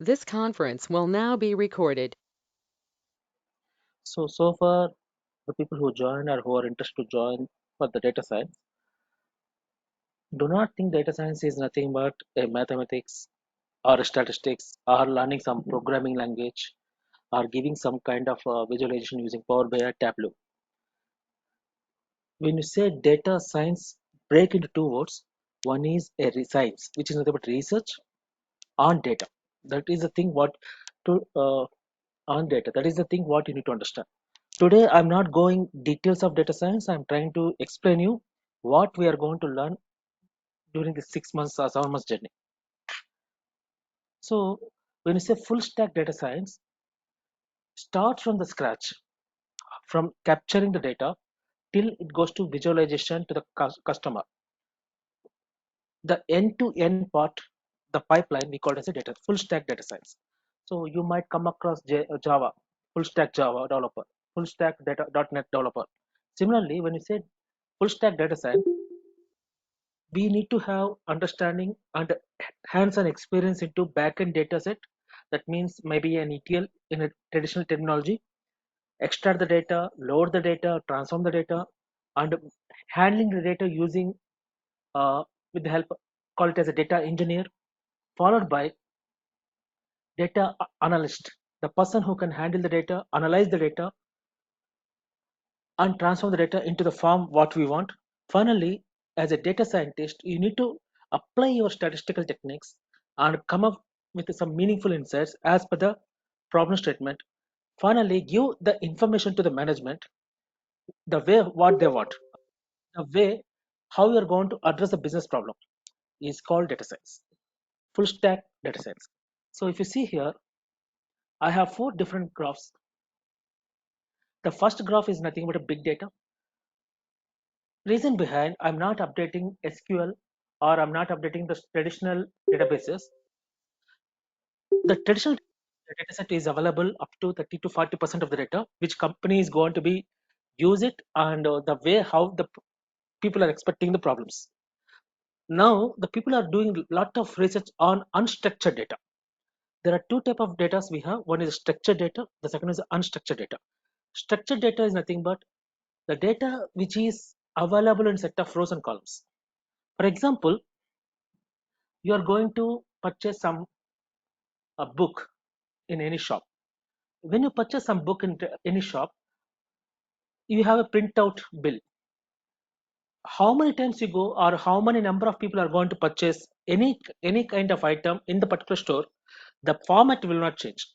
This conference will now be recorded. So far, the people who join or who are interested to join for the data science do not think data science is nothing but a mathematics or statistics or learning some programming language or giving some kind of visualization using Power BI or Tableau. When you say data science, break into two words. One is science, which is nothing but research on data. That is the thing what to on data. That is the thing what you need to understand. Today, I'm not going details of data science. I'm trying to explain you what we are going to learn during the 6 months or 7 months journey. So, when you say full stack data science, start from the scratch, from capturing the data till it goes to visualization to the customer. The end-to-end part, the pipeline, we call it as a data full stack data science. So you might come across Java, full stack Java developer, full stack data .NET developer. Similarly, when you say full stack data science, we need to have understanding and hands-on experience into backend data set. That means maybe an ETL in a traditional terminology, extract the data, load the data, transform the data, and handling the data using with the help, call it as a data engineer, followed by data analyst, the person who can handle the data, analyze the data, and transform the data into the form what we want. Finally, as a data scientist, you need to apply your statistical techniques and come up with some meaningful insights as per the problem statement. Finally, give the information to the management the way what they want, the way how you are going to address the business problem is called data science, full stack data science. So if you see here, I have four different graphs. The first graph is nothing but a big data. Reason behind I'm not updating SQL or I'm not updating the traditional databases. The traditional data set is available up to 30 to 40% of the data, which company is going to be use it and the way how the people are expecting the problems. Now the people are doing a lot of research on unstructured data. There are two type of data we have. One is structured data. The second is unstructured data. Structured data is nothing but the data which is available in set of rows and columns. For example, you are going to purchase some a book in any shop. When you purchase some book in any shop, you have a printout bill. How many times you go or how many number of people are going to purchase any kind of item in the particular store, the format will not change.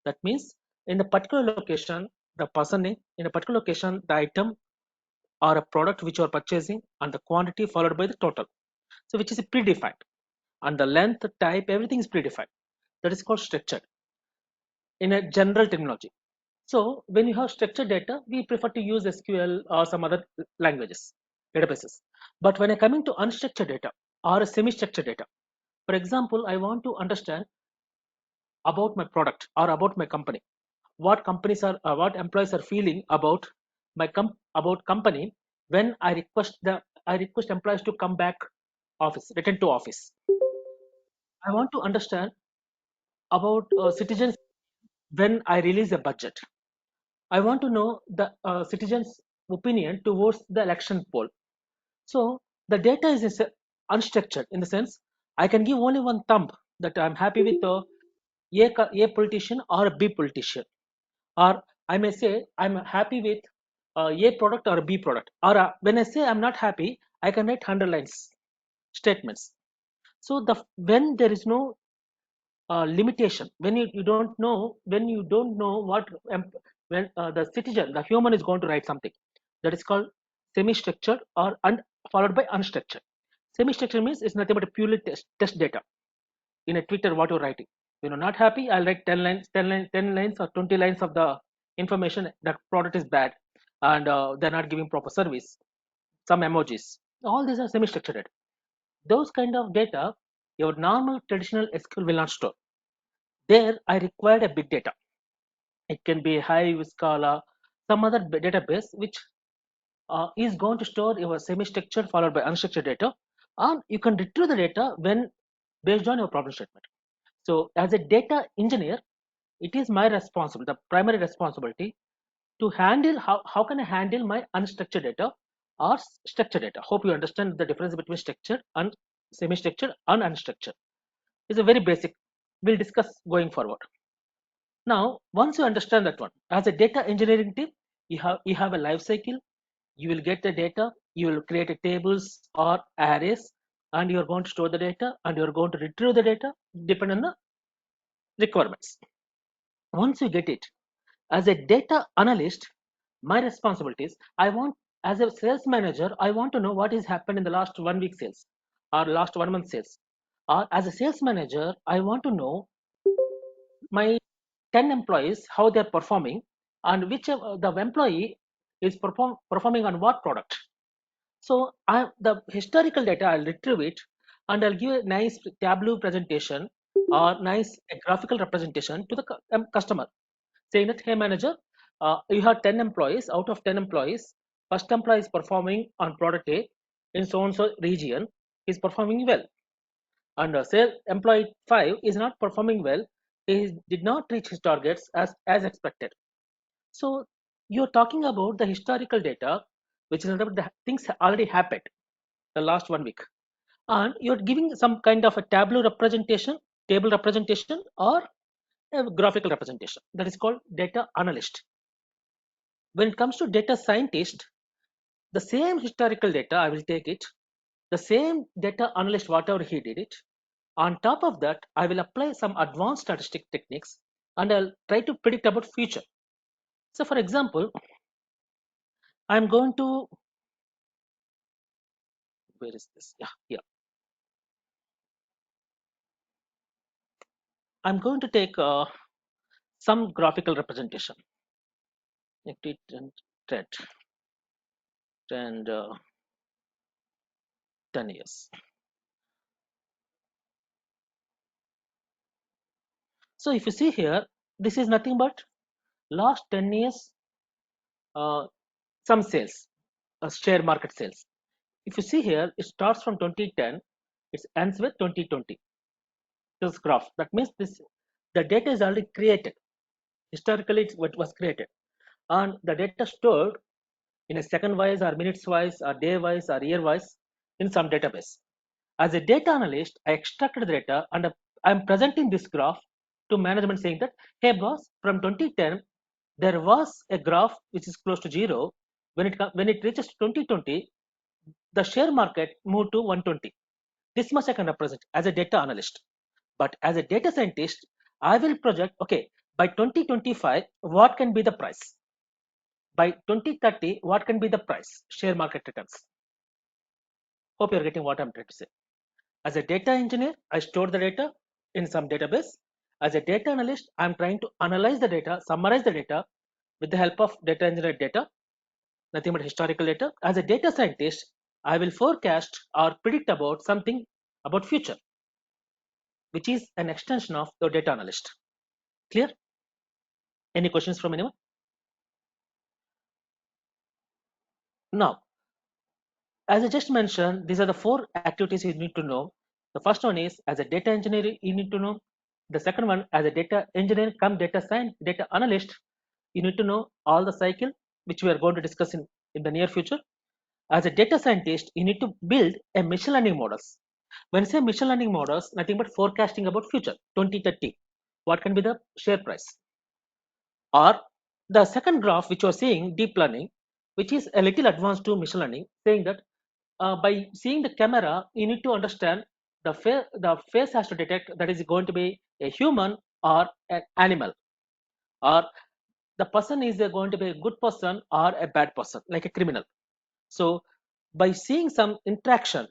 That means in the particular location, the person name, in a particular location, the item or a product which you are purchasing and the quantity followed by the total. So which is predefined, and the length, type, everything is predefined. That is called structured in a general terminology. So when you have structured data, we prefer to use SQL or some other languages, databases. But when I come into unstructured data or a semi-structured data, for example, I want to understand about my product or about my company, what employees are feeling about about company when I request employees to come back office, return to office. I want to understand about citizens when I release a budget. I want to know the citizens' opinion towards the election poll. So the data is unstructured in the sense I can give only one thumb that I'm happy with a politician or a B politician, or I may say I'm happy with A product or a B product. Or when I say I'm not happy, I can write 100 lines statements. So when there is no limitation, when you don't know what when the citizen, the human is going to write something, that is called semi-structured or followed by unstructured. Semi-structured means it's nothing but a purely test data. In a Twitter, what you're writing, not happy, I'll write 10 lines, 10 lines or 20 lines of the information that product is bad and they're not giving proper service, some emojis. All these are semi-structured data. Those kind of data your normal traditional SQL will not store. There, I required a big data. It can be Hive, Scala, some other database which is going to store your semi-structured followed by unstructured data, and you can retrieve the data when based on your problem statement. So as a data engineer, it is my responsibility, the primary responsibility to handle how can I handle my unstructured data or structured data. Hope you understand the difference between structured and semi-structured and unstructured. It's a very basic. We'll discuss going forward. Now, once you understand that one, as a data engineering team, you have a life cycle. You will get the data, you will create a tables or arrays, and you're going to store the data and you're going to retrieve the data depending on the requirements. Once you get it, as a data analyst, my responsibilities, I want, as a sales manager, I want to know what has happened in the last 1 week sales or last 1 month sales. Or as a sales manager, I want to know my 10 employees how they're performing and which the employee is performing on what product. So the historical data, I'll retrieve it and I'll give a nice Tableau presentation or nice graphical representation to the customer, saying that, hey manager, you have 10 employees. Out of 10 employees, first employee is performing on product A in so and so region, is performing well. And say employee 5 is not performing well, he did not reach his targets as expected. So you're talking about the historical data, which is about the things already happened the last 1 week, and you're giving some kind of a tableau representation, table representation, or a graphical representation. That is called data analyst. When it comes to data scientist, the same historical data, I will take it, the same data analyst, whatever he did it. On top of that, I will apply some advanced statistic techniques and I'll try to predict about future. So for example, I'm going to, where is this? Yeah, here. I'm going to take some graphical representation. Activity and trend, and 10 years. So if you see here, this is nothing but last 10 years, some sales, share market sales. If you see here, it starts from 2010, it ends with 2020. This graph, that means the data is already created. Historically, it's what was created, and the data stored in a second wise or minutes wise or day wise or year wise in some database. As a data analyst, I extracted the data and I'm presenting this graph to management saying that, hey boss, from 2010, there was a graph which is close to zero. When it reaches 2020, the share market moved to 120. This much I can represent as a data analyst. But as a data scientist, I will project, okay, by 2025, what can be the price? By 2030, what can be the price? Share market returns. Hope you're getting what I'm trying to say. As a data engineer, I store the data in some database. As a data analyst, I'm trying to analyze the data, summarize the data with the help of data engineer data, nothing but historical data. As a data scientist, I will forecast or predict about something about future, which is an extension of the data analyst. Clear? Any questions from anyone? Now, as I just mentioned, these are the 4 activities you need to know. The first one is as a data engineer, you need to know. The second one, as a data engineer come data science, data analyst, you need to know all the cycle, which we are going to discuss in the near future. As a data scientist, you need to build a machine learning models. When I say machine learning models, nothing but forecasting about future, 2030. What can be the share price? Or the second graph, which you are seeing, deep learning, which is a little advanced to machine learning, saying that by seeing the camera, you need to understand the face has to detect that is going to be a human or an animal, or the person is going to be a good person or a bad person, like a criminal. So by seeing some interaction,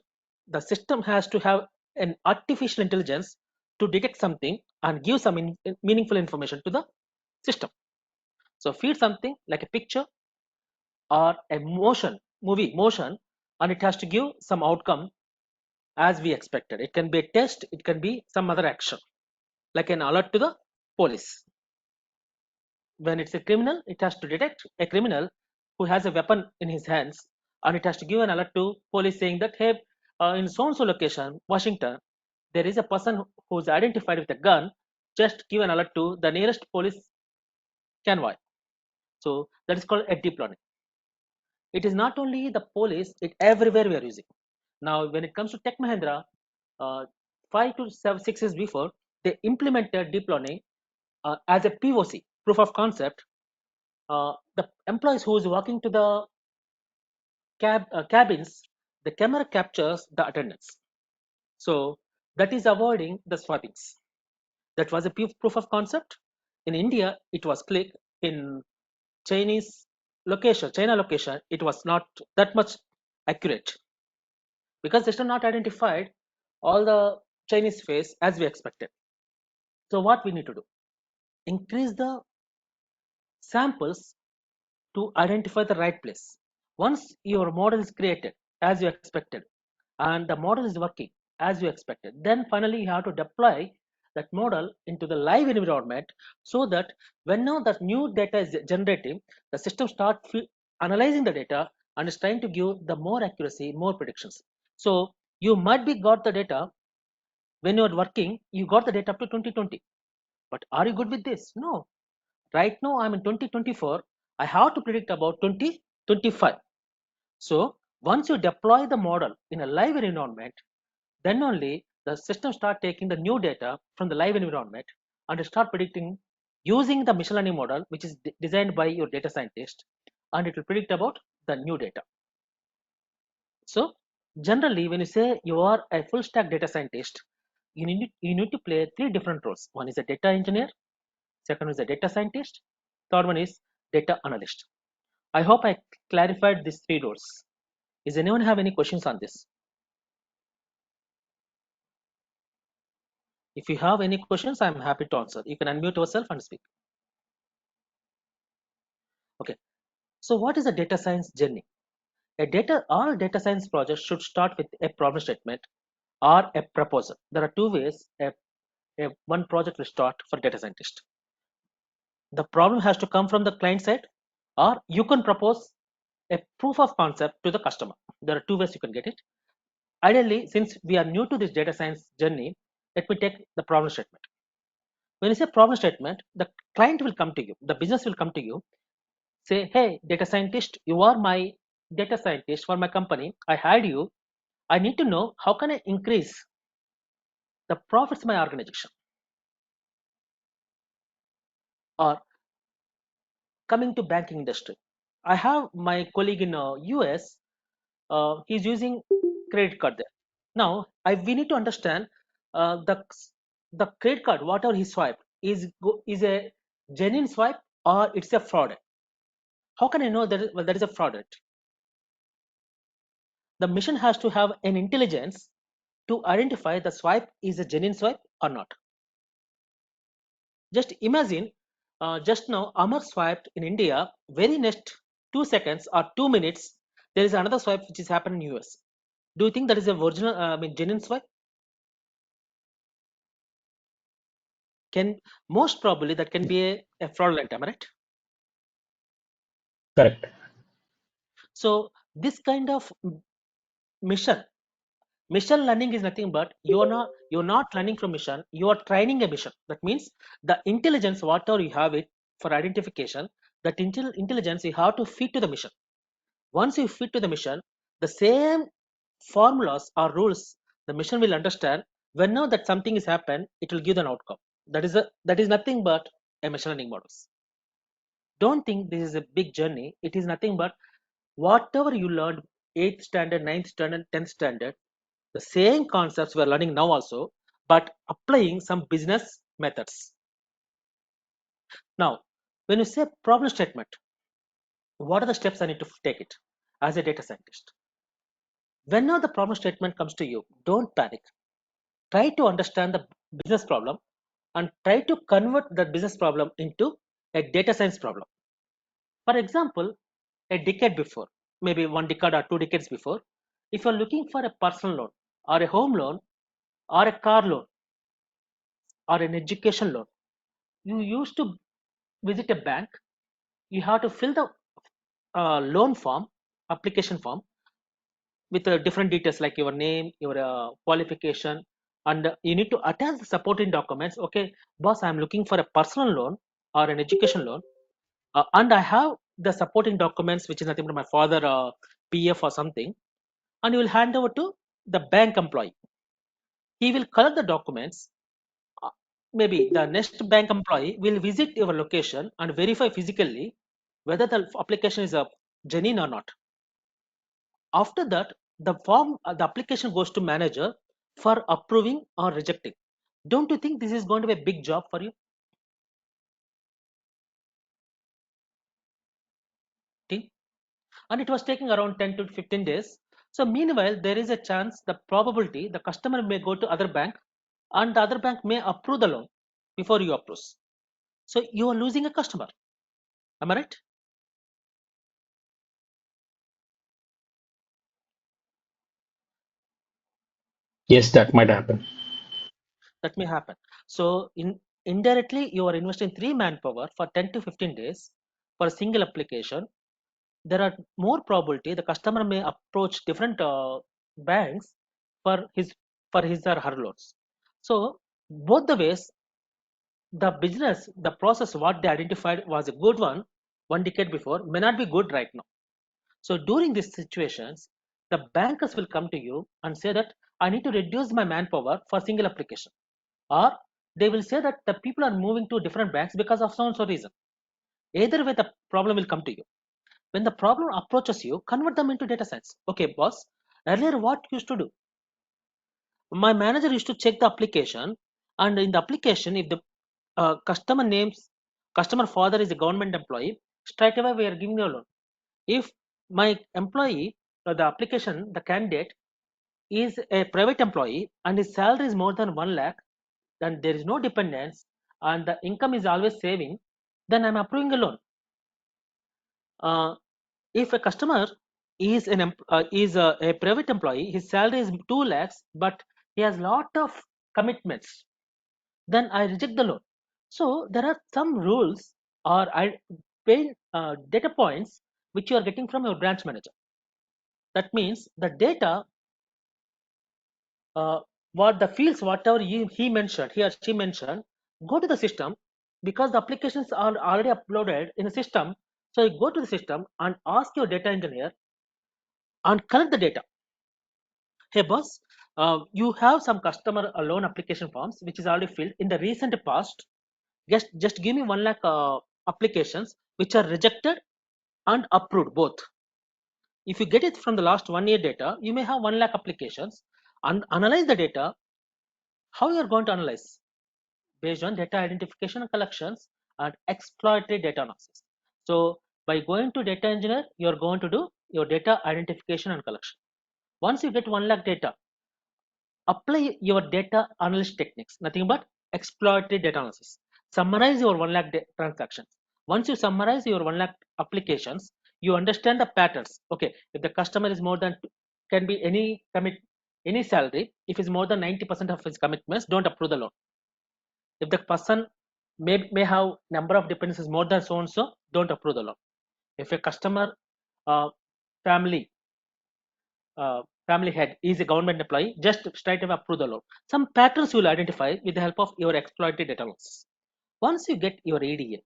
the system has to have an artificial intelligence to detect something and give some meaningful information to the system. So feed something like a picture or a movie motion, and it has to give some outcome as we expected. It can be a test, it can be some other action, like an alert to the police. When it's a criminal, it has to detect a criminal who has a weapon in his hands, and it has to give an alert to police saying that, hey, in so and so location, Washington, there is a person who's identified with a gun, just give an alert to the nearest police convoy. So that is called a deep learning. It is not only the police, it everywhere we are using. Now, when it comes to Tech Mahindra, 5 to 6 years before, they implemented deep learning as a POC, proof of concept. The employees who is walking to the cabins, the camera captures the attendance. So that is avoiding the swappings. That was a proof of concept. In India, it was click. In Chinese location, China location, it was not that much accurate because they still not identified all the Chinese face as we expected. So what we need to do? Increase the samples to identify the right place. Once your model is created as you expected and the model is working as you expected, then finally you have to deploy that model into the live environment so that when now the new data is generating, the system starts analyzing the data and is trying to give the more accuracy, more predictions. So you might be got the data when you're working, you got the data up to 2020. But are you good with this? No. Right now I'm in 2024. I have to predict about 2025. So once you deploy the model in a live environment, then only the system start taking the new data from the live environment and start predicting using the machine learning model, which is designed by your data scientist, and it will predict about the new data. So generally, when you say you are a full stack data scientist, you need to play three different roles. One is a data engineer, second is a data scientist, third one is data analyst. I hope I clarified these three roles. Does anyone have any questions on this? If you have any questions, I'm happy to answer. You can unmute yourself and speak. Okay. So what is a data science journey? All data science projects should start with a problem statement or a proposal. There are two ways one project will start for data scientist. The problem has to come from the client side, or you can propose a proof of concept to the customer. There are two ways you can get it. Ideally, since we are new to this data science journey, let me take the problem statement. When you say problem statement, the client will come to you, the business will come to you, say, hey, data scientist, you are my data scientist for my company. I hired you. I need to know how can I increase the profits of my organization. Or coming to banking industry, I have my colleague in US. He's using credit card there. Now, we need to understand the credit card, whatever he swiped, is a genuine swipe or it's a fraud. How can I know that is a fraud? The machine has to have an intelligence to identify the swipe is a genuine swipe or not. Just imagine, just now Amar swiped in India. Very next 2 seconds or 2 minutes, there is another swipe which is happening in US. Do you think that is a original, genuine swipe? Can most probably that can be a fraudulent, am I right? Correct. So this kind of mission learning is nothing but you're not learning from mission, you are training a mission. That means the intelligence whatever you have it for identification, that intelligence you have to feed to the mission. Once you feed to the mission, the same formulas or rules the mission will understand. When now that something is happened, it will give an outcome. That is nothing but a machine learning models. Don't think this is a big journey. It is nothing but whatever you learned 8th standard, 9th standard, 10th standard, the same concepts we are learning now also, but applying some business methods. Now, when you say problem statement, what are the steps I need to take it as a data scientist? Whenever the problem statement comes to you, don't panic. Try to understand the business problem and try to convert that business problem into a data science problem. For example, a decade before, maybe 1 decade or 2 decades before, if you're looking for a personal loan or a home loan or a car loan or an education loan, you used to visit a bank, you have to fill the loan form, application form with different details like your name, your qualification, and you need to attach the supporting documents. Okay, boss, I'm looking for a personal loan or an education loan, and I have the supporting documents, which is nothing but my father PF or something, and you will hand over to the bank employee. He will collect the documents. uh, Maybe the next bank employee will visit your location and verify physically whether the application is a genuine or not. After that, the application goes to manager for approving or rejecting. Don't you think this is going to be a big job for you? T? And it was taking around 10 to 15 days. So meanwhile, there is a chance, the probability, the customer may go to other bank and the other bank may approve the loan before you approve. So you are losing a customer. Am I right? Yes, that might happen. That may happen. So indirectly, you are investing three manpower for 10 to 15 days for a single application. There are more probability the customer may approach different banks for his or her loans. So both the ways, the business, the process, what they identified was a good one decade before, may not be good right now. So during these situations, the bankers will come to you and say that I need to reduce my manpower for single application, or they will say that the people are moving to different banks because of so and so reason. Either way, the problem will come to you. When the problem approaches you, convert them into data science. Okay, boss, earlier what used to do? My manager used to check the application, and in the application, if the customer father is a government employee, straight away we are giving a loan. If my employee, the application, the candidate is a private employee and his salary is more than 1 lakh, then there is no dependence and the income is always saving, then I'm approving a loan. If a customer is a private employee, his salary is 2 lakhs, but he has lot of commitments, then I reject the loan. So there are some rules or I pay data points which you are getting from your branch manager. That means the data, uh, what the fields, whatever he mentioned, he or she mentioned, go to the system because the applications are already uploaded in the system. So you go to the system and ask your data engineer and collect the data. Hey boss, you have some customer loan application forms which is already filled in the recent past. Just give me 1 lakh applications which are rejected and approved both. If you get it from the last 1 year data, you may have 1 lakh applications and analyze the data. How you are going to analyze? Based on data identification and collections and exploratory data analysis. So by going to data engineer, you are going to do your data identification and collection. Once you get 1 lakh data, apply your data analyst techniques, nothing but exploratory data analysis. Summarize your 1 lakh transactions. Once you summarize your 1 lakh applications, you understand the patterns. Okay, if the customer is more than, can be any salary. If it's more than 90% of his commitments, don't approve the loan. If the person may have number of dependencies more than so and so, don't approve the loan. If a customer uh, family family head is a government employee, just straight away approve the loan. Some patterns you will identify with the help of your exploited data analysis. Once you get your ADA,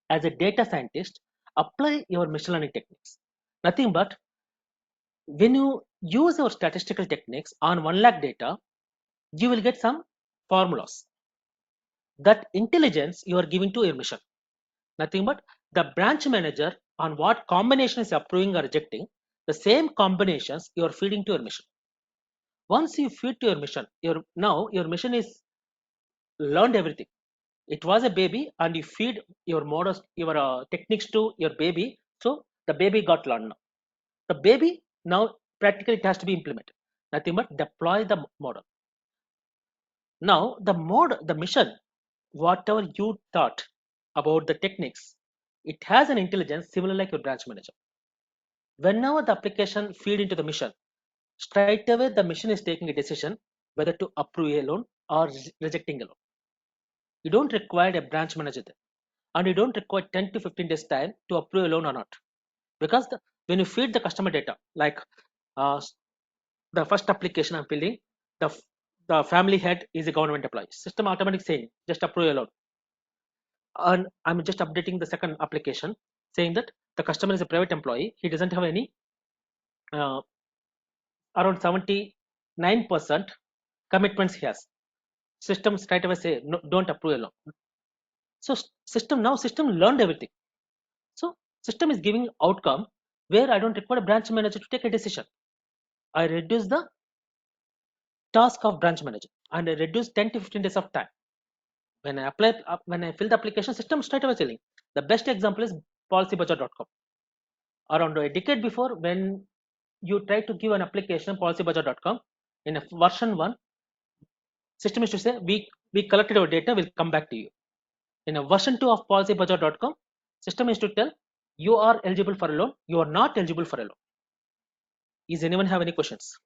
as a data scientist, apply your machine learning techniques. Nothing but when you use your statistical techniques on 1 lakh data, you will get some formulas. That intelligence you are giving to your mission. Nothing but the branch manager on what combination is approving or rejecting, the same combinations you are feeding to your mission. Once you feed to your mission, now your mission is learned everything. It was a baby and you feed your models, your techniques to your baby, so the baby got learned now. The baby now practically it has to be implemented. Nothing but deploy the model. Now the mission, whatever you thought about the techniques, it has an intelligence similar like your branch manager. Whenever the application feed into the mission, straight away the mission is taking a decision whether to approve a loan or rejecting a loan. You don't require a branch manager there, and you don't require 10 to 15 days time to approve a loan or not, because when you feed the customer data, like uh, the first application I'm filling, the the family head is a government employee. System automatically saying just approve a loan. And I'm just updating the second application saying that the customer is a private employee. He doesn't have any uh, around 79% commitments he has. System straight away say no, don't approve a loan. So system learned everything. So system is giving outcome where I don't require a branch manager to take a decision. I reduce the task of branch manager and I reduce 10 to 15 days of time. When I apply, when I fill the application, system straight away selling. The best example is policybudget.com. Around a decade before, when you try to give an application policybudget.com in a version 1, system is to say we collected our data, we'll come back to you. In a version 2 of policybudget.com, system is to tell you are eligible for a loan, you are not eligible for a loan. Is anyone have any questions?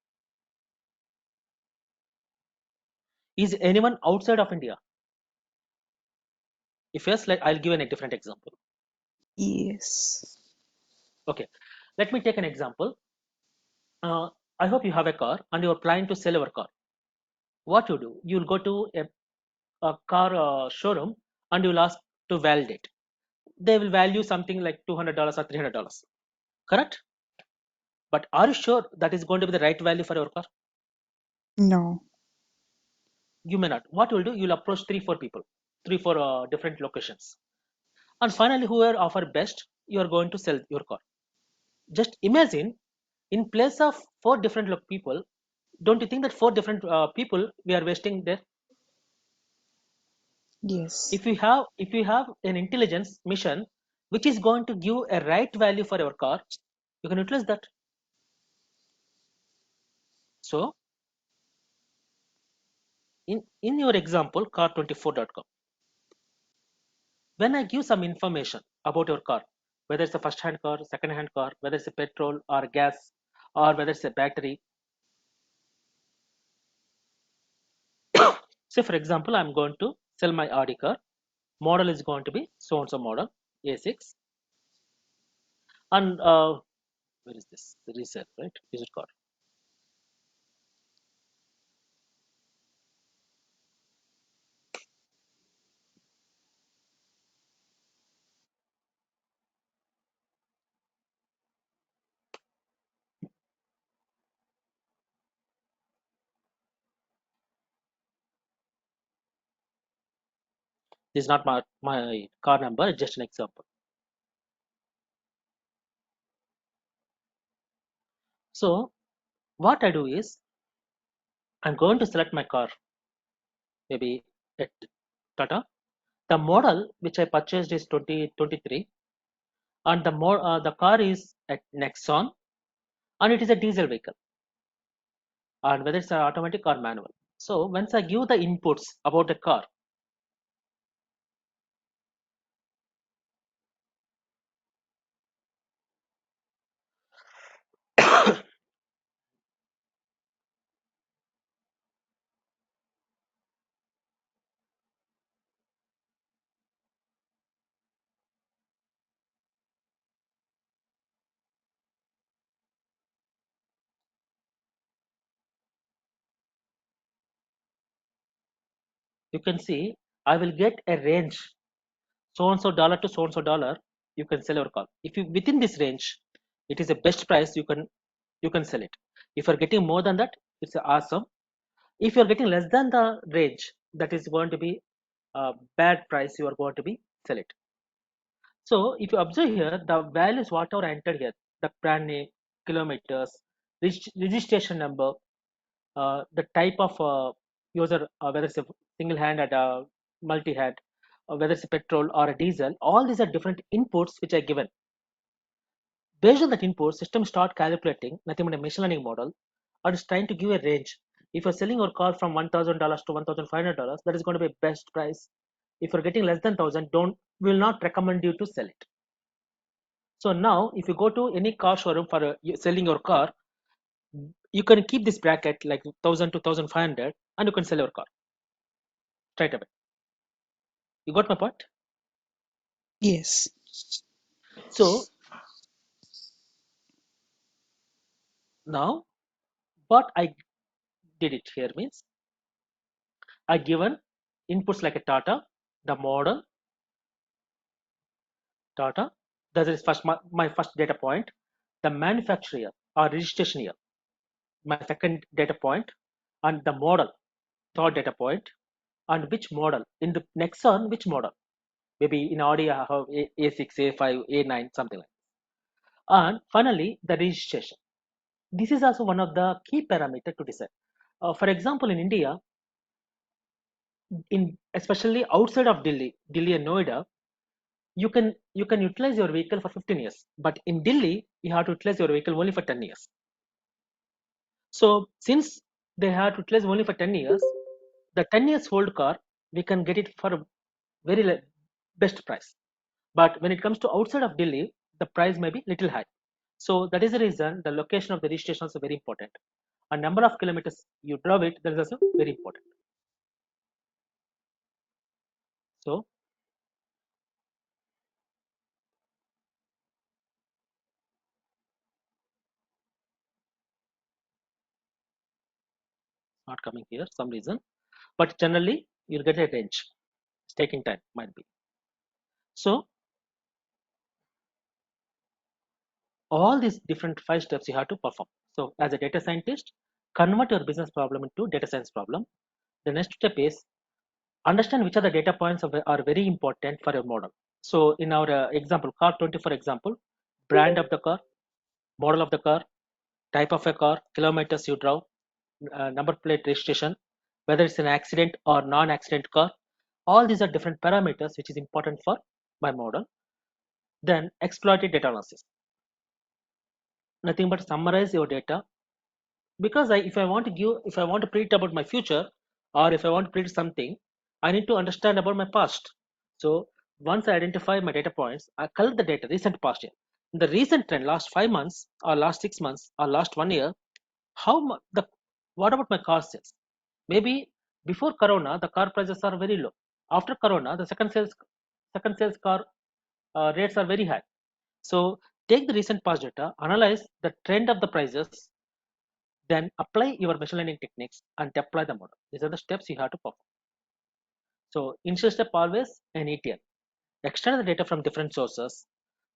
Is anyone outside of India? If yes, I'll give a different example. Yes. Okay, let me take an example. I hope you have a car and you're planning to sell your car. What you do? You'll go to a car showroom and you'll ask to validate. They will value something like $200 or $300. Correct? But are you sure that is going to be the right value for your car? No. You may not. What you'll do? You'll approach 3-4 people, 3-4 different locations, and finally, whoever offer best, you are going to sell your car. Just imagine, in place of 4 different people, don't you think that 4 different people we are wasting there? Yes. If you have an intelligence mission which is going to give a right value for your car, you can utilize that. So in your example car24.com, when I give some information about your car, whether it's a first hand car, second hand car, whether it's a petrol or gas, or whether it's a battery. Say for example, I'm going to sell my Audi car. Model is going to be so and so model A6, and where is this resale, right? Used car. This is not my car number, it's just an example. So what I do is I'm going to select my car, maybe at Tata. The model which I purchased is 2023, and the car is at Nexon, and it is a diesel vehicle, and whether it's automatic or manual. So once I give the inputs about the car, you can see I will get a range, so and so dollar to so and so dollar. You can sell your car. If you within this range, it is the best price you can sell it. If you're getting more than that, it's awesome. If you're getting less than the range, that is going to be a bad price you are going to be sell it. So if you observe here, the values whatever I entered here, the brand name, kilometers, registration number, the type of user, whether it's a single hand or a multi hand, or whether it's a petrol or a diesel, all these are different inputs which are given. Based on that input, system start calculating nothing but a machine learning model, or is trying to give a range. If you're selling your car from $1,000 to $1,500, that is going to be best price. If you're getting less than 1,000, don't will not recommend you to sell it. So now, if you go to any car showroom for selling your car, you can keep this bracket like 1,000 to 1,500, and you can sell your car straight away. You got my point? Yes. So now, what I did it here means are given inputs like a Tata, the model, Tata. That is first my first data point. The manufacturer or registration year, my second data point, and the model, third data point, and which model in the Nexon, which model. Maybe in Audi I have A6, A5, A9, something like that. And finally, the registration. This is also one of the key parameters to decide. For example, in India, in especially outside of Delhi and Noida, you can utilize your vehicle for 15 years, but in Delhi you have to utilize your vehicle only for 10 years. So since they have to utilize only for 10 years, the 10 years old car we can get it for a very best price. But when it comes to outside of Delhi, the price may be little high. So that is the reason the location of the registration is very important. A number of kilometers you drove it, that is also very important. So not coming here some reason, but generally you'll get a range. It's taking time, might be. So all these different 5 steps you have to perform. So as a data scientist, convert your business problem into data science problem. The next step is understand which are the data points are very important for your model. So in our example, car 20 for example, brand of the car, model of the car, type of a car, kilometers you drove, number plate registration, whether it's an accident or non-accident car. All these are different parameters which is important for my model. Then exploited data analysis. Nothing but summarize your data, because if I want to predict about my future, or if I want to predict something, I need to understand about my past. So once I identify my data points, I collect the data recent past year, in the recent trend, last 5 months or last 6 months or last 1 year, what about my car sales? Maybe before Corona, the car prices are very low. After Corona, the second sales car rates are very high. So take the recent past data, analyze the trend of the prices, then apply your machine learning techniques and deploy the model. These are the steps you have to perform. So initial step always an ETL. Extract the data from different sources,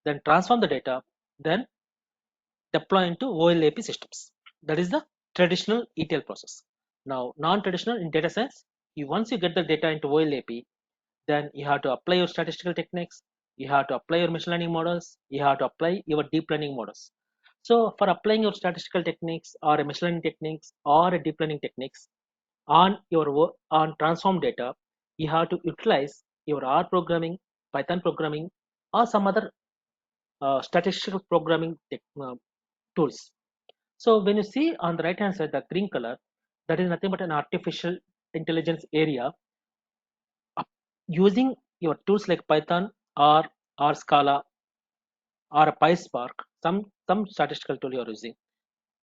then transform the data, then deploy into OLAP systems. That is the traditional ETL process. Now, non-traditional in data science, once you get the data into OLAP, then you have to apply your statistical techniques, you have to apply your machine learning models, you have to apply your deep learning models. So for applying your statistical techniques or a machine learning techniques or a deep learning techniques on your on transform data, you have to utilize your R programming, Python programming, or some other statistical programming tools. So when you see on the right hand side the green color, that is nothing but an artificial intelligence area using your tools like Python or Scala or a PySpark, some statistical tool you are using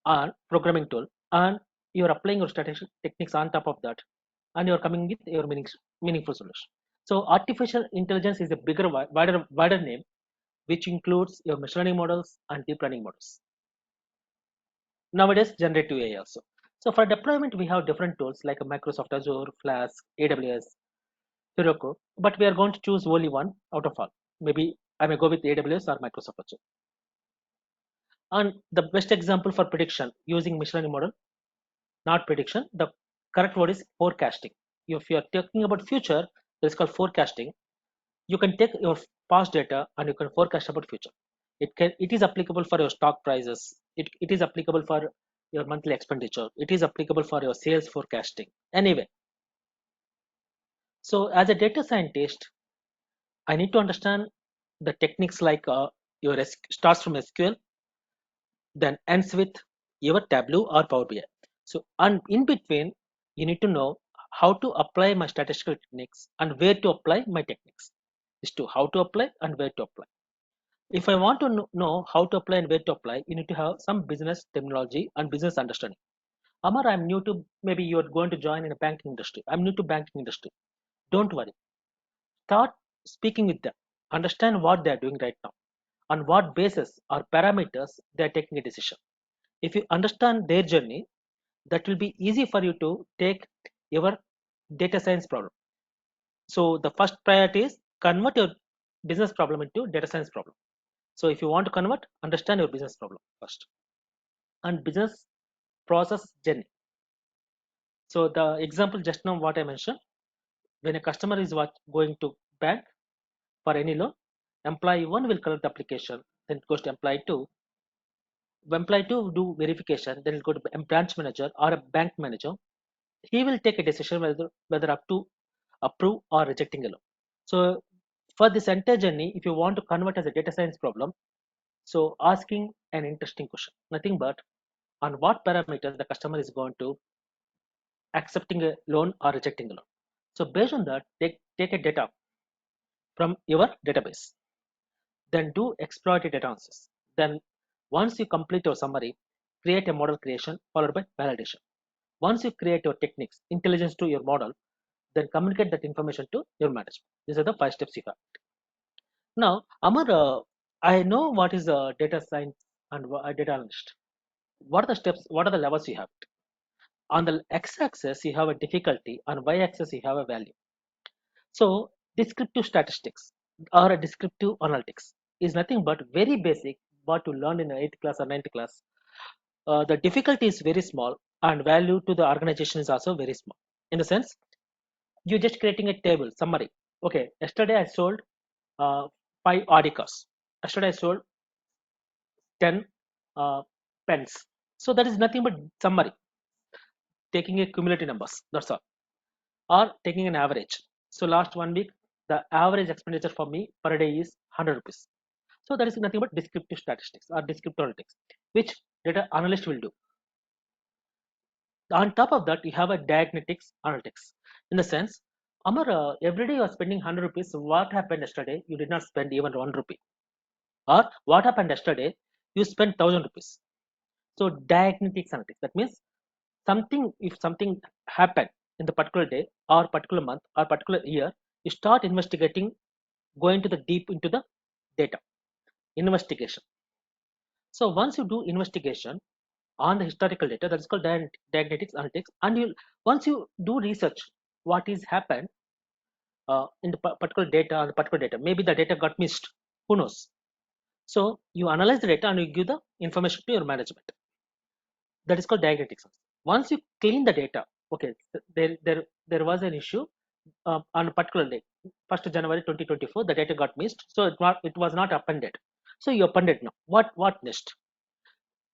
or programming tool, and you are applying your statistical techniques on top of that, and you are coming with your meaningful solution. So artificial intelligence is a bigger, wider name, which includes your machine learning models and deep learning models. Nowadays, generative AI also. So for deployment, we have different tools like Microsoft Azure, Flask, AWS, Heroku, but we are going to choose only one out of all. Maybe I may go with AWS or Microsoft Azure. And the best example for prediction using machine learning model, not prediction, the correct word is forecasting. If you are talking about future, it's called forecasting. You can take your past data and you can forecast about future. It is applicable for your stock prices. It is applicable for your monthly expenditure. It is applicable for your sales forecasting. Anyway, so as a data scientist, I need to understand the techniques like your starts from SQL, then ends with your Tableau or Power BI. So, and in between, you need to know how to apply my statistical techniques and where to apply my techniques. Is to how to apply and where to apply. If I want to know how to apply and where to apply, you need to have some business terminology and business understanding. Amar, I'm new to, maybe you're going to join in a banking industry. I'm new to banking industry. Don't worry. Start speaking with them. Understand what they're doing right now, on what basis or parameters they're taking a decision. If you understand their journey, that will be easy for you to take your data science problem. So the first priority is convert your business problem into data science problem. So if you want to convert, understand your business problem first and business process journey. So the example just now what I mentioned, when a customer is going to bank for any loan, employee 1 will collect the application, then it goes to employee 2. Employee 2 do verification, then it go to a branch manager or a bank manager. He will take a decision whether up to approve or rejecting a loan. So for this entire journey, if you want to convert as a data science problem, so asking an interesting question, nothing but on what parameters the customer is going to accepting a loan or rejecting a loan. So based on that, take a data from your database, then do explorative data analysis. Then once you complete your summary, create a model creation followed by validation. Once you create your techniques, intelligence to your model, then communicate that information to your management. These are the 5 steps you have. Now, Amar, I know what is a data science and a data analyst. What are the steps? What are the levels you have? On the x-axis, you have a difficulty. On y-axis, you have a value. So, descriptive statistics or a descriptive analytics is nothing but very basic what you learned in 8th class or 9th class. The difficulty is very small and value to the organization is also very small. In the sense, you're just creating a table summary. Okay, yesterday I sold 5 Audi cars. Yesterday I sold 10 uh, pens. So that is nothing but summary, taking a cumulative numbers. That's all, or taking an average. So last 1 week, the average expenditure for me per day is 100 rupees. So that is nothing but descriptive statistics or descriptive analytics, which data analyst will do. On top of that, you have a diagnetics analytics. In the sense, Amar, every day you are spending 100 rupees. What happened yesterday? You did not spend even 1 rupee. Or what happened yesterday? You spent 1000 rupees. So diagnetics analytics. That means if something happened in the particular day or particular month or particular year, you start investigating, going to the deep into the data investigation. So once you do investigation on the historical data, that is called diagnetics analytics, and you once you do research what is happened in the particular data or the particular data, maybe the data got missed, who knows. So you analyze the data and you give the information to your management. That is called diagnetics. Once you clean the data, okay, there was an issue on a particular day, 1st January 2024, the data got missed, so it was not appended. So you appended now. What next?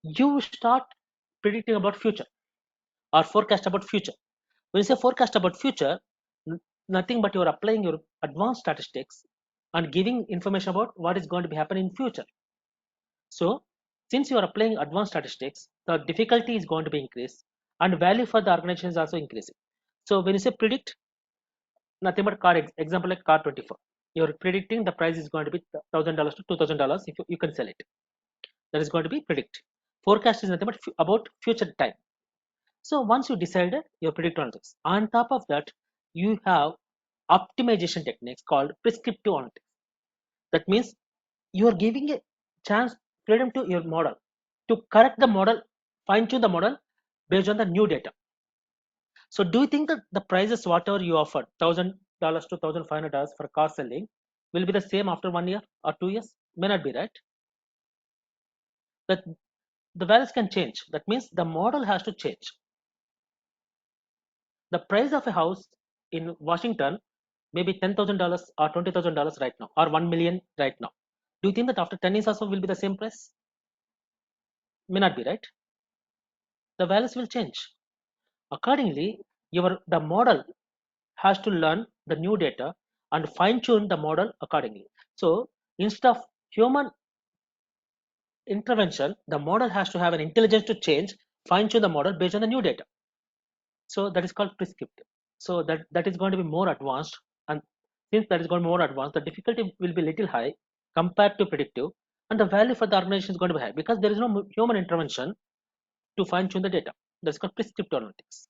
You start predicting about future or forecast about future. When you say forecast about future, nothing but you are applying your advanced statistics and giving information about what is going to be happening in future. So since you are applying advanced statistics, the difficulty is going to be increased and value for the organization is also increasing. So when you say predict, nothing but car example like car 24, you're predicting the price is going to be $1,000 to $2,000 if you can sell it. That is going to be predict. Forecast is nothing but about future time. So once you decided your predict analytics, on top of that, you have optimization techniques called prescriptive analytics. That means you are giving a chance, freedom to your model to correct the model, fine tune the model based on the new data. So do you think that the prices whatever you offer, $1,000 to $1,500 for car selling, will be the same after 1 year or 2 years? May not be, right? That the values can change. That means the model has to change. The price of a house in Washington may be $10,000 or $20,000 right now, or 1 million right now. Do you think that after 10 years also will be the same price? May not be, right? The values will change. Accordingly, the model has to learn the new data and fine tune the model accordingly. So instead of human intervention, the model has to have an intelligence to change, fine tune the model based on the new data. So that is called prescriptive. So that is going to be more advanced, and since that is going to be more advanced, the difficulty will be little high compared to predictive, and the value for the organization is going to be high because there is no human intervention to fine tune the data. That's called prescriptive analytics.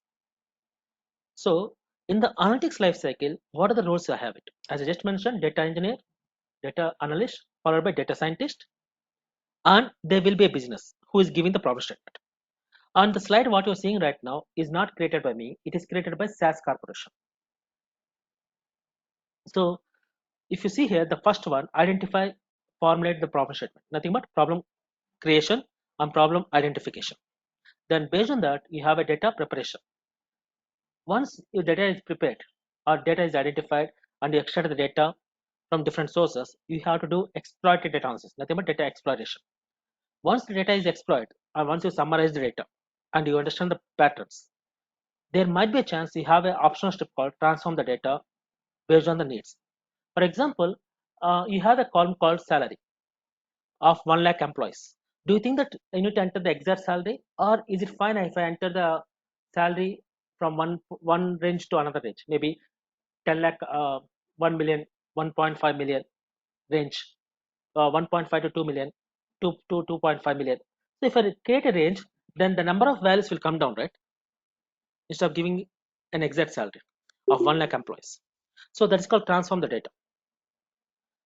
So in the analytics life cycle, what are the roles I have it? As I just mentioned, data engineer, data analyst, followed by data scientist, and there will be a business who is giving the problem statement. On the slide, what you're seeing right now is not created by me. It is created by SAS Corporation. So if you see here, the first one, identify, formulate the problem statement. Nothing but problem creation and problem identification. Then based on that, you have a data preparation. Once your data is prepared or data is identified and you extract the data from different sources, you have to do exploitative data analysis, nothing but data exploration. Once the data is exploited and once you summarize the data and you understand the patterns, there might be a chance you have an optional step called transform the data based on the needs. For example, you have a column called salary of 1 lakh employees. Do you think that I need to enter the exact salary, or is it fine if I enter the salary from one range to another range, maybe 10 lakh, 1 million, 1.5 million range, 1.5 to 2 million, 2 to 2.5 million. So if I create a range, then the number of values will come down, right? Instead of giving an exact salary of 1 lakh employees. So that is called transform the data.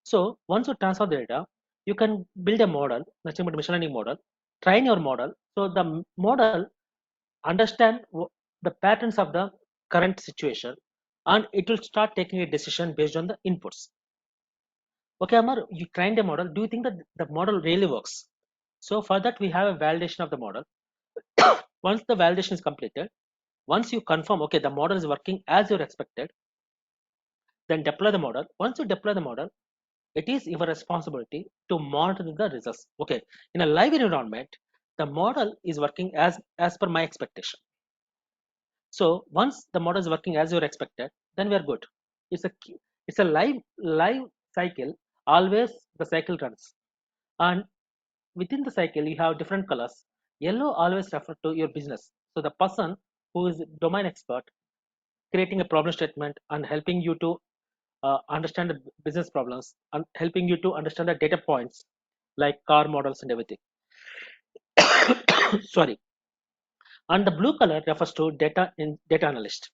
So once you transform the data, you can build a model, nothing but machine learning model, train your model. So the model understand the patterns of the current situation, and it will start taking a decision based on the inputs. Okay, Amar, you trained a model. Do you think that the model really works? So for that, we have a validation of the model. Once the validation is completed, once you confirm, okay, the model is working as you're expected, then deploy the model. Once you deploy the model, it is your responsibility to monitor the results. Okay, in a live environment, the model is working as per my expectation. So once the model is working as you're expected, then we are good. It's a it's a live cycle. Always the cycle runs, and within the cycle you have different colors. Yellow always refer to your business. So the person who is domain expert creating a problem statement and helping you to understand the business problems and helping you to understand the data points like car models and everything. Sorry. And the blue color refers to data analyst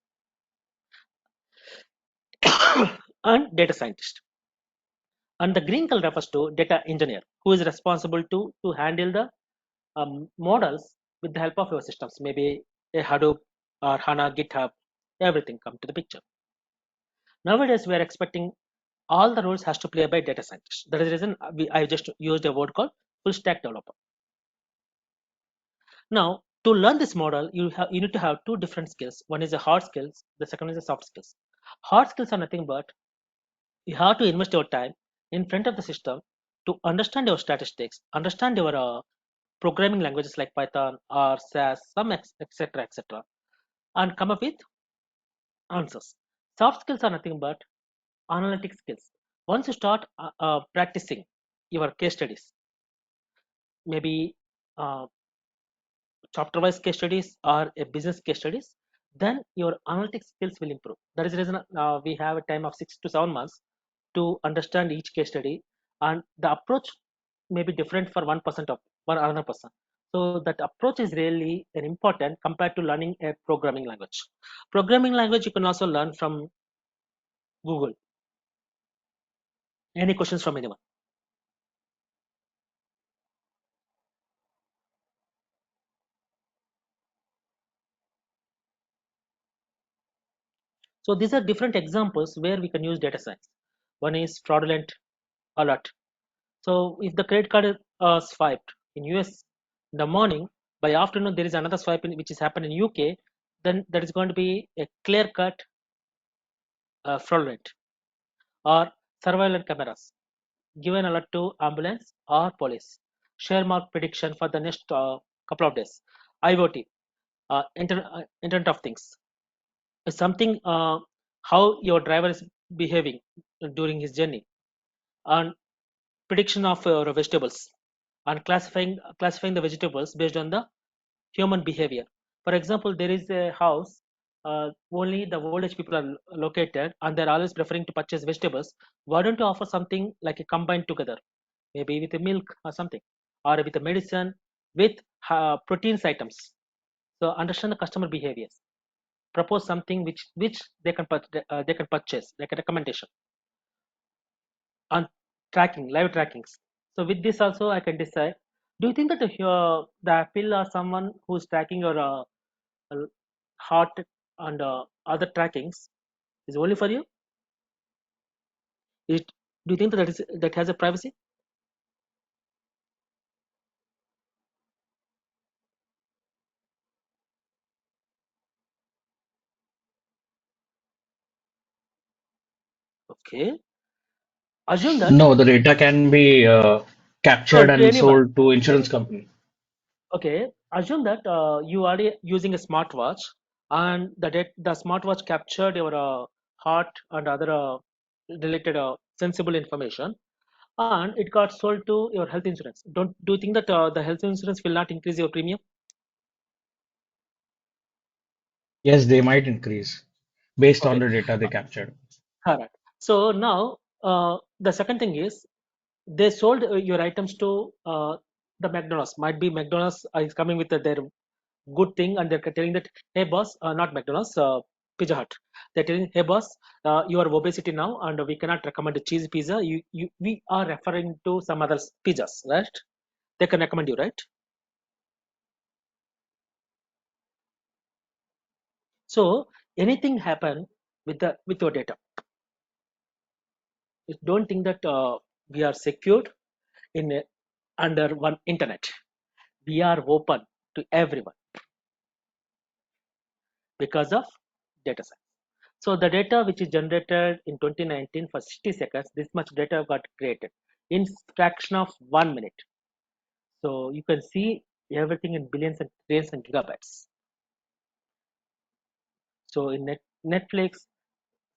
and data scientist. And the green color refers to data engineer, who is responsible to handle the models with the help of your systems, maybe a Hadoop or HANA, GitHub, everything come to the picture. Nowadays, we are expecting all the roles has to play by data scientists. That is the reason I just used a word called full stack developer. Now, to learn this model, you need to have two different skills. One is the hard skills, the second is the soft skills. Hard skills are nothing but you have to invest your time in front of the system to understand your statistics, understand your programming languages like Python or SAS, some etc. etc., and come up with answers. Soft skills are nothing but analytic skills. Once you start practicing your case studies, maybe uh, chapter wise case studies or a business case studies, then your analytic skills will improve. That is the reason we have a time of 6 to 7 months to understand each case study, and the approach may be different for one another person. So that approach is really an important compared to learning a programming language. Programming language you can also learn from Google. Any questions from anyone? So these are different examples where we can use data science. One is fraudulent alert. So if the credit card is swiped in US in the morning, by afternoon there is another swipe which is happened in UK, then that is going to be a clear cut fraudulent. Or surveillance cameras give an alert to ambulance or police. Share mark prediction for the next couple of days. IoT, Internet of Things, is something how your driver is behaving during his journey, and prediction of vegetables, and classifying the vegetables based on the human behavior. For example, there is a house, only the old age people are located, and they're always preferring to purchase vegetables. Why don't you offer something like a combined together, maybe with a milk or something, or with a medicine, with proteins items? So understand the customer behaviors. Propose something which they can purchase, like a recommendation on tracking, live trackings. So with this also, I can decide. Do you think that the Apple or someone who's tracking your heart and other trackings is only for you? It, do you think that has a privacy? Okay. Assume that No, the data can be captured sold to and anyone. sold to insurance company. Okay. Assume that you are using a smartwatch, and the smartwatch captured your heart and other related sensible information, and it got sold to your health insurance. Don't do you think that the health insurance will not increase your premium? Yes, they might increase based on Okay. the data they captured. Correct. So now the second thing is they sold your items to the McDonald's. Might be McDonald's is coming with their good thing, and they're telling that, hey boss, not McDonald's, Pizza Hut. They're telling, hey boss, you are obesity now, and we cannot recommend a cheese pizza. We are referring to some other pizzas, right? They can recommend you, right? So anything happen with your data. Don't think that we are secured in under one internet. We are open to everyone because of data science. So the data which is generated in 2019 for 60 seconds, this much data got created in fraction of 1 minute. So you can see everything in billions and trillions and gigabytes. So in Netflix,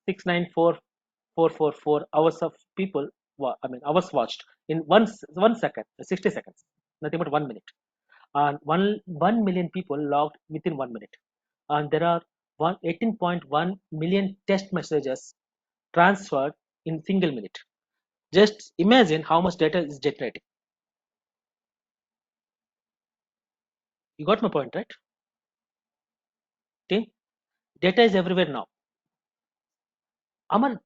694,444 hours of people, hours watched in 1 second, 60 seconds, nothing but 1 minute. And 1 million people logged within 1 minute. And there are 18.1 million text messages transferred in single minute. Just imagine how much data is generating. You got my point, right? Team, data is everywhere now. Aman,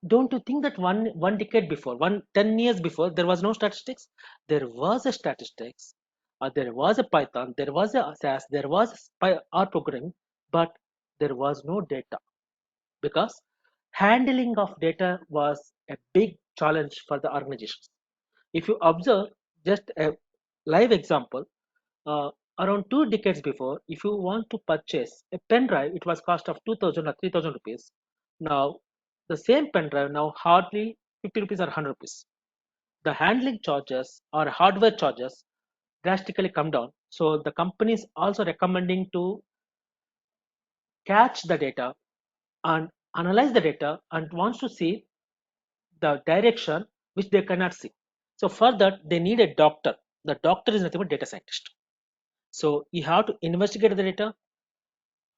don't you think that one decade before, 10 years before, there was no statistics? There was a statistics, there was a Python, there was a SAS, there was R programming, but there was no data because handling of data was a big challenge for the organizations. If you observe just a live example, uh, around 2 decades before, if you want to purchase a pen drive, it was cost of 2000 or 3000 rupees. Now, the same pen drive now hardly 50 rupees or 100 rupees. The handling charges or hardware charges drastically come down. So the companies also recommending to catch the data and analyze the data and wants to see the direction which they cannot see. So for that, they need a doctor. The doctor is nothing but data scientist. So you have to investigate the data,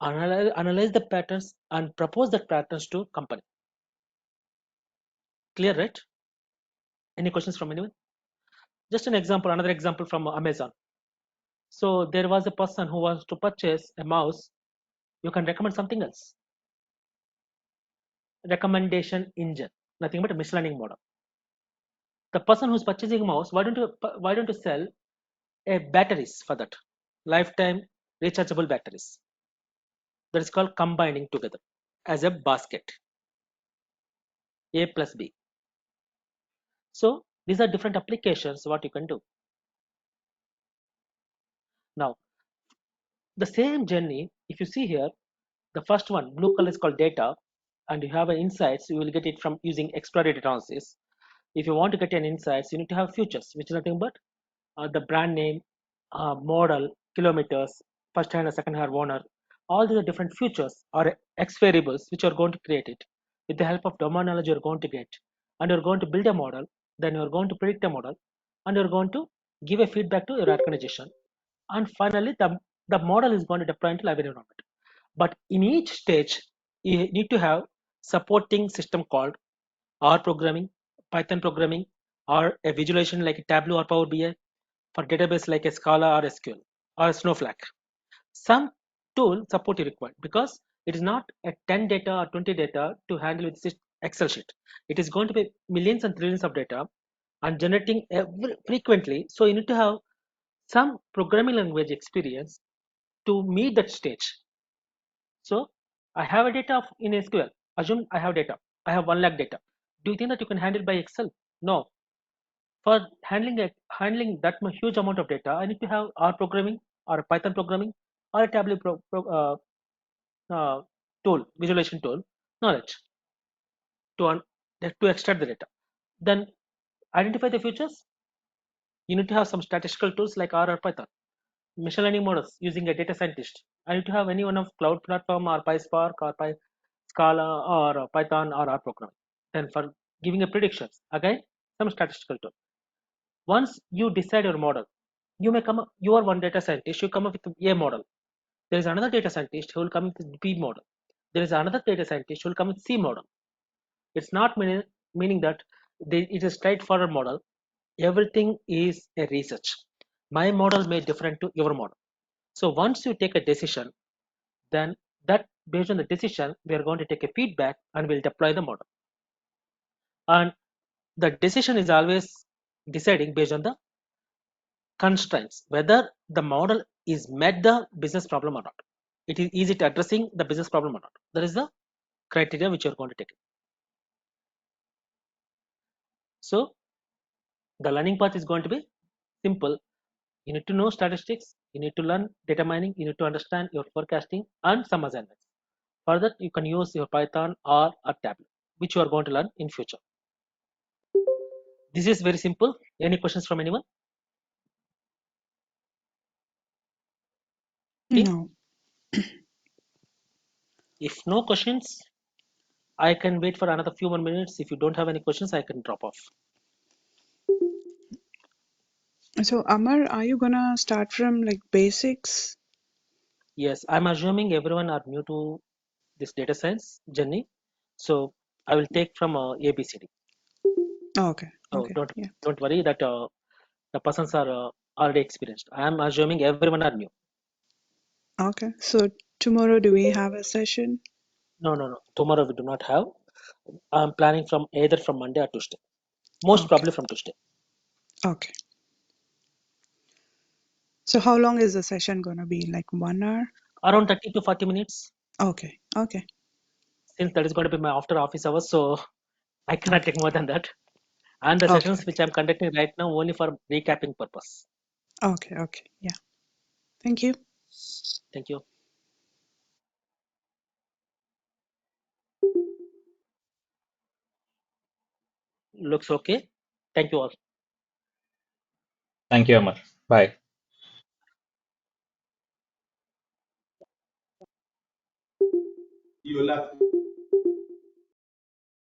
analyze the patterns, and propose the patterns to company. Clear, right? Any questions from anyone? Just an example, another example from Amazon. So there was a person who wants to purchase a mouse. You can recommend something else. Recommendation engine, nothing but a machine learning model. The person who's purchasing a mouse, why don't you sell a batteries for that? Lifetime rechargeable batteries. That is called combining together as a basket. A plus B. So these are different applications what you can do. Now the same journey, if you see here, the first one, blue color is called data, and you have an insights, you will get it from using exploratory analysis. If you want to get an insights, you need to have futures, which is nothing but the brand name, model, kilometers, first hand or second hand owner. All these are different futures or X variables which are going to create it. With the help of domain knowledge, you're going to get, and you're going to build a model, then you're going to predict a model, and you're going to give a feedback to your organization. And finally, the model is going to deploy into live environment. But in each stage, you need to have supporting system called R programming, Python programming, or a visualization like Tableau or Power BI for database like a Scala or SQL or Snowflake. Some tool support is required because it is not a 10 data or 20 data to handle with this Excel sheet. It is going to be millions and trillions of data and generating frequently. So you need to have some programming language experience to meet that stage. So I have a data in SQL. Assume I have data. I have 1 lakh data. Do you think that you can handle by Excel? No. For handling that huge amount of data, I need to have R programming or Python programming or a Tableau uh, tool, visualization tool, knowledge to to extract the data. Then identify the features. You need to have some statistical tools like R or Python. Machine learning models using a data scientist. I need to have any one of cloud platform or PySpark or Scala or Python or R programming. Then for giving a predictions, again some statistical tool. Once you decide your model, you may come up, you are one data scientist, you come up with A model. There is another data scientist who will come with B model. There is another data scientist who will come with C model. It's not meaning that it is straightforward model. Everything is a research. My model may different to your model. So once you take a decision, then that based on the decision, we are going to take a feedback and we'll deploy the model. And the decision is always deciding based on the constraints, whether the model is met the business problem or not. Is it addressing the business problem or not? That is the criteria which you're going to take. So the learning path is going to be simple. You need to know statistics, you need to learn data mining, you need to understand your forecasting and some assignments. For that, you can use your Python or a Tableau, which you are going to learn in future. This is very simple. Any questions from anyone? No. If no questions, I can wait for another few more minutes. If you don't have any questions, I can drop off. So, Amar, are you gonna start from like basics? Yes, I'm assuming everyone are new to this data science journey. So I will take from ABCD. Oh, okay. So Okay. Yeah. don't worry that the persons are already experienced. I am assuming everyone are new. Okay. So tomorrow, do we have a session? No. Tomorrow we do not have. I'm planning from either from Monday or Tuesday. Most Okay. probably from Tuesday. Okay. So how long is the session gonna be? Like 1 hour? Around 30 to 40 minutes. Okay. Okay. Since that is going to be my after office hours, so I cannot Okay. take more than that. And the Okay. sessions which I'm conducting right now only for recapping purpose. Okay. Okay. Yeah. Thank you. Thank you. Looks okay. Thank you all. Thank you, Amar. Bye. You laugh.